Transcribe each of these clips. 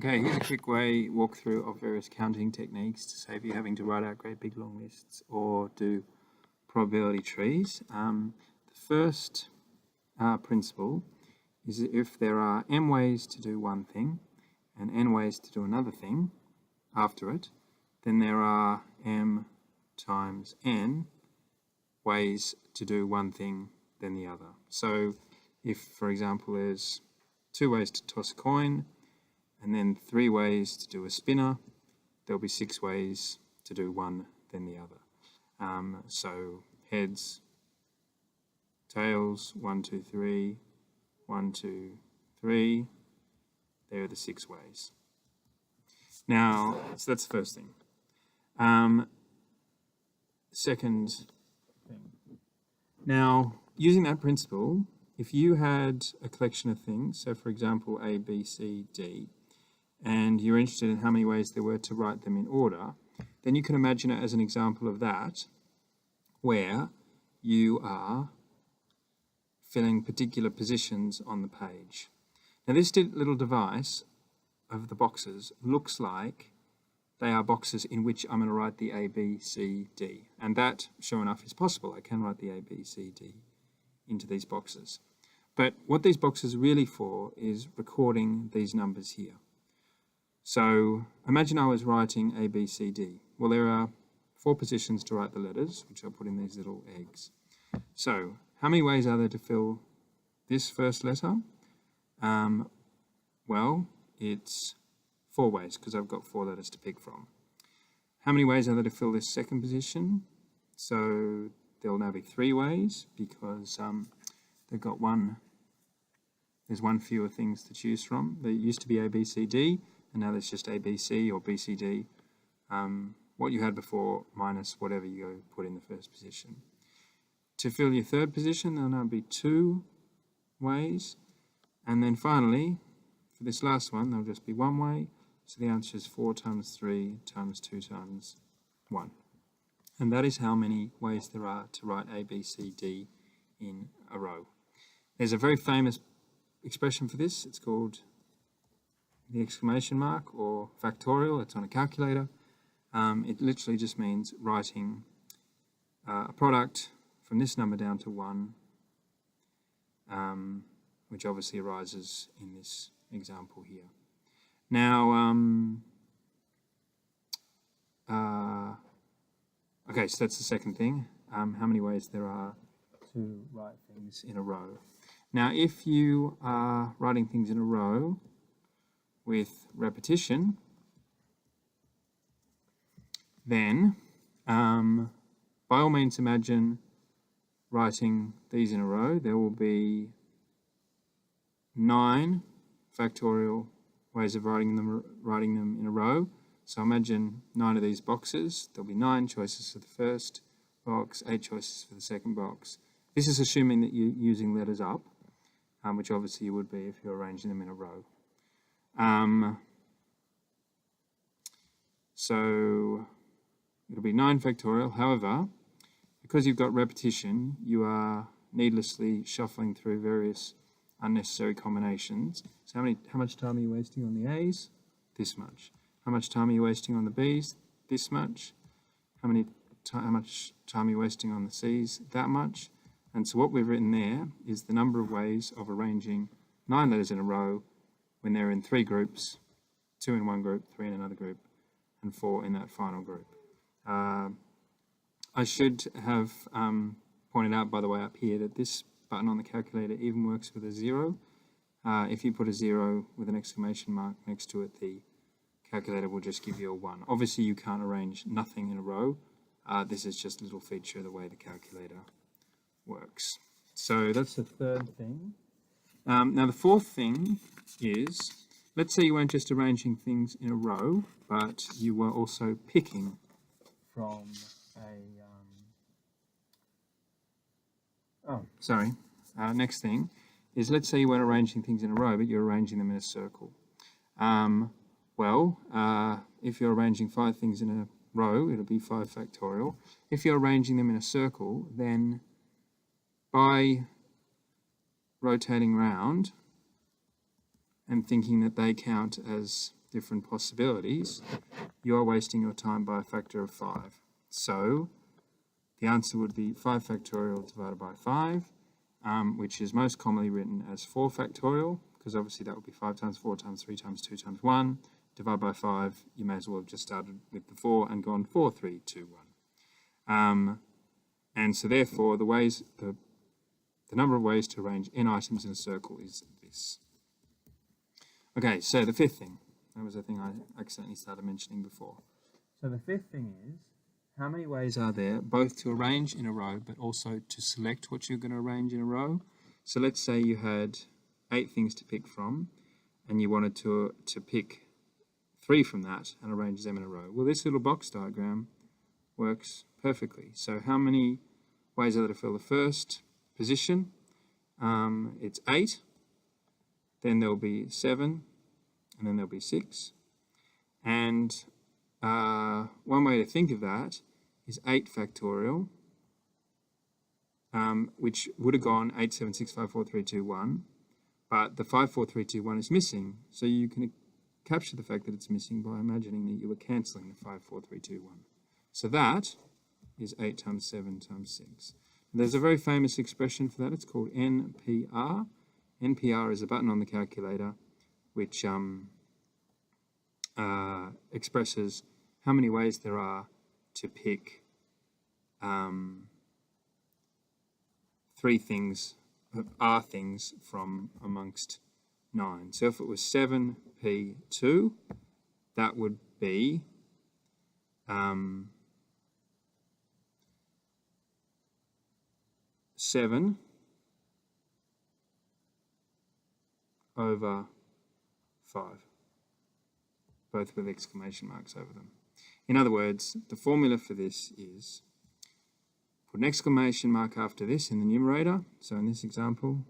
Okay, here's a quick walkthrough of various counting techniques to save you having to write out great big long lists or do probability trees. The first principle is that if there are m ways to do one thing and n ways to do another thing after it, then there are m times n ways to do one thing then the other. So if, for example, there's 2 ways to toss a coin, and then 3 ways to do a spinner, there'll be 6 ways to do one, then the other. So heads, tails, 1, 2, 3, 1, 2, 3, there are the 6 ways. Now, so that's the first thing. Second thing. Now, using that principle, if you had a collection of things, so for example A, B, C, D, and you're interested in how many ways there were to write them in order, then you can imagine it as an example of that, where you are filling particular positions on the page. Now this little device of the boxes looks like they are boxes in which I'm going to write the A, B, C, D. And that, sure enough, is possible. I can write the A, B, C, D into these boxes. But what these boxes are really for is recording these numbers here. So imagine I was writing A, B, C, D. Well, there are 4 positions to write the letters, which I'll put in these little eggs. So how many ways are there to fill this first letter? Well, it's 4 ways because I've got 4 letters to pick from. How many ways are there to fill this second position? So there'll now be 3 ways because they've got there's one fewer things to choose from. There used to be A, B, C, D, and now there's just A, B, C or B, C, D. What you had before minus whatever you go put in the first position. To fill your third position, there'll now be 2 ways. And then finally, for this last one, there'll just be 1 way. So the answer is 4 times 3 times 2 times 1. And that is how many ways there are to write A, B, C, D in a row. There's a very famous expression for this. It's called the exclamation mark or factorial. It's on a calculator. It literally just means writing a product from this number down to 1, which obviously arises in this example here. Now, okay, so that's the second thing, how many ways there are to write things in a row. Now, if you are writing things in a row with repetition, then by all means imagine writing these in a row. There will be 9 factorial ways of writing them in a row. So imagine 9 of these boxes. There'll be 9 choices for the first box, 8 choices for the second box. This is assuming that you're using letters up, which obviously you would be if you're arranging them in a row. So it'll be 9 factorial. However, because you've got repetition, you are needlessly shuffling through various unnecessary combinations. So how much time are you wasting on the A's? This much. How much time are you wasting on the B's? This much. How much time are you wasting on the C's? That much. And so what we've written there is the number of ways of arranging 9 letters in a row when they're in 3 groups, 2 in one group, 3 in another group, and 4 in that final group. I should have pointed out, by the way, up here that this button on the calculator even works with a 0. If you put a 0 with an exclamation mark next to it, the calculator will just give you a 1. Obviously, you can't arrange nothing in a row. This is just a little feature of the way the calculator works. So that's the third thing. Now the fourth thing is, let's say you weren't just arranging things in a row, but you were also picking from next thing is, let's say you weren't arranging things in a row, but you're arranging them in a circle. If you're arranging 5 things in a row, it'll be 5 factorial. If you're arranging them in a circle, then by rotating round and thinking that they count as different possibilities, you are wasting your time by a factor of 5. So the answer would be 5 factorial divided by 5, which is most commonly written as 4 factorial, because obviously that would be 5 times 4 times 3 times 2 times 1. Divide by 5, you may as well have just started with the 4 and gone 4, 3, 2, 1. And so therefore, the number of ways to arrange n items in a circle is this. Okay, so the fifth thing. That was a thing I accidentally started mentioning before. So the fifth thing is, how many ways are there both to arrange in a row, but also to select what you're going to arrange in a row? So let's say you had 8 things to pick from, and you wanted to pick 3 from that and arrange them in a row. Well, this little box diagram works perfectly. So how many ways are there to fill the first position? It's 8, then there'll be 7, and then there'll be 6. And one way to think of that is 8 factorial, which would have gone 8, 7, 6, 5, 4, 3, 2, 1, but the 5, 4, 3, 2, 1 is missing. So you can capture the fact that it's missing by imagining that you were cancelling the 5, 4, 3, 2, 1. So that is 8 times 7 times 6. There's a very famous expression for that. It's called NPR. NPR is a button on the calculator which expresses how many ways there are to pick 3 things, things from amongst 9. So if it was 7P2, that would be 7 over 5, both with exclamation marks over them. In other words, the formula for this is put an exclamation mark after this in the numerator. So in this example,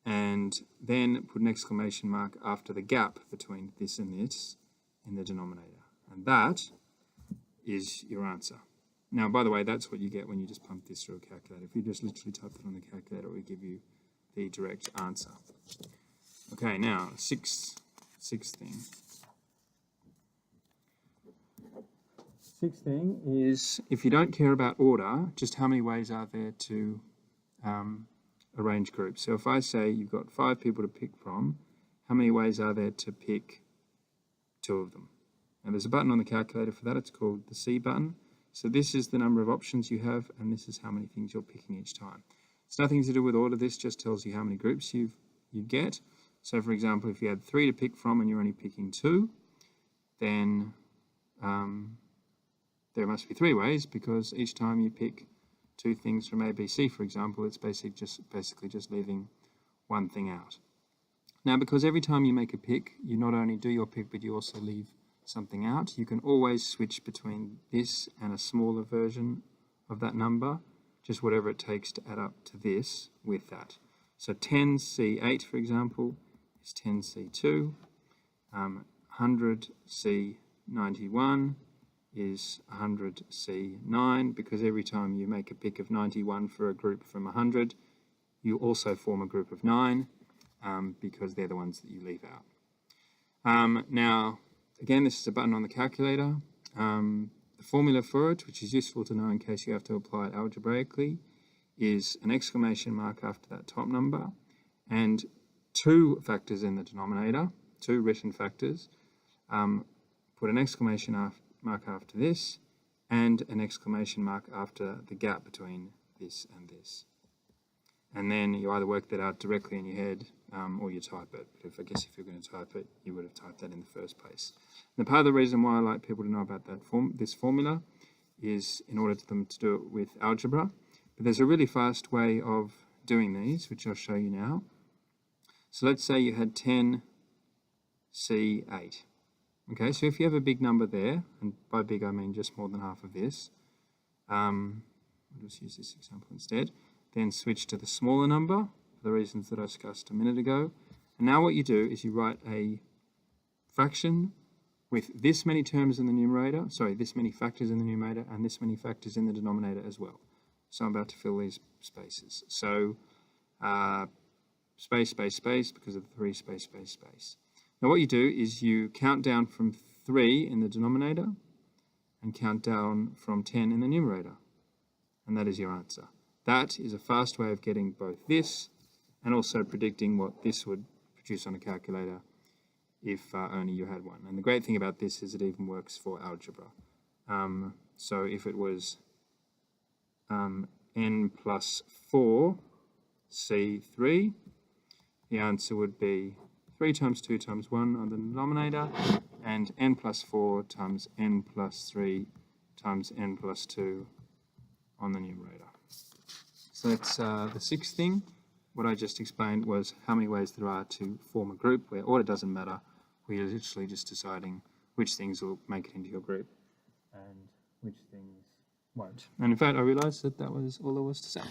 and then put an exclamation mark after the gap between this and this in the denominator. And that is your answer. Now, by the way, that's what you get when you just pump this through a calculator. If you just literally type that on the calculator, it will give you the direct answer. Okay, now, sixth thing. Sixth thing is, if you don't care about order, just how many ways are there to arrange groups. So if I say you've got 5 people to pick from, how many ways are there to pick 2 of them? And there's a button on the calculator for that. It's called the C button. So this is the number of options you have, and this is how many things you're picking each time. It's nothing to do with order. This just tells you how many groups you get. So for example, if you had 3 to pick from and you're only picking 2, then there must be 3 ways, because each time you pick 2 things from A, B, C, for example, it's basically just leaving 1 thing out. Now, because every time you make a pick, you not only do your pick, but you also leave something out, you can always switch between this and a smaller version of that number, just whatever it takes to add up to this with that. So 10C8, for example, is 10C2. 100C91 is 100C9, because every time you make a pick of 91 for a group from 100, you also form a group of 9, because they're the ones that you leave out. Now, again, this is a button on the calculator. The formula for it, which is useful to know in case you have to apply it algebraically, is an exclamation mark after that top number and 2 factors in the denominator, 2 written factors. Put an exclamation mark after this and an exclamation mark after the gap between this and this. And then you either work that out directly in your head or you type it. But I guess if you're going to type it, you would have typed that in the first place. Now, part of the reason why I like people to know about this formula is in order for them to do it with algebra. But there's a really fast way of doing these, which I'll show you now. So let's say you had 10C8. Okay, so if you have a big number there, and by big I mean just more than half of this, I'll just use this example instead, then switch to the smaller number for the reasons that I discussed a minute ago. And now what you do is you write a fraction with this many terms in the numerator, this many factors in the numerator and this many factors in the denominator as well. So I'm about to fill these spaces. So space, space, space, because of the 3, space, space, space. Now what you do is you count down from 3 in the denominator and count down from 10 in the numerator. And that is your answer. That is a fast way of getting both this and also predicting what this would produce on a calculator if only you had one. And the great thing about this is it even works for algebra. So if it was n plus 4 C3, the answer would be 3 times 2 times 1 on the denominator and n plus 4 times n plus 3 times n plus 2 on the numerator. So that's the sixth thing. What I just explained was how many ways there are to form a group where order doesn't matter. We're literally just deciding which things will make it into your group and which things won't. And in fact, I realized that that was all there was to say.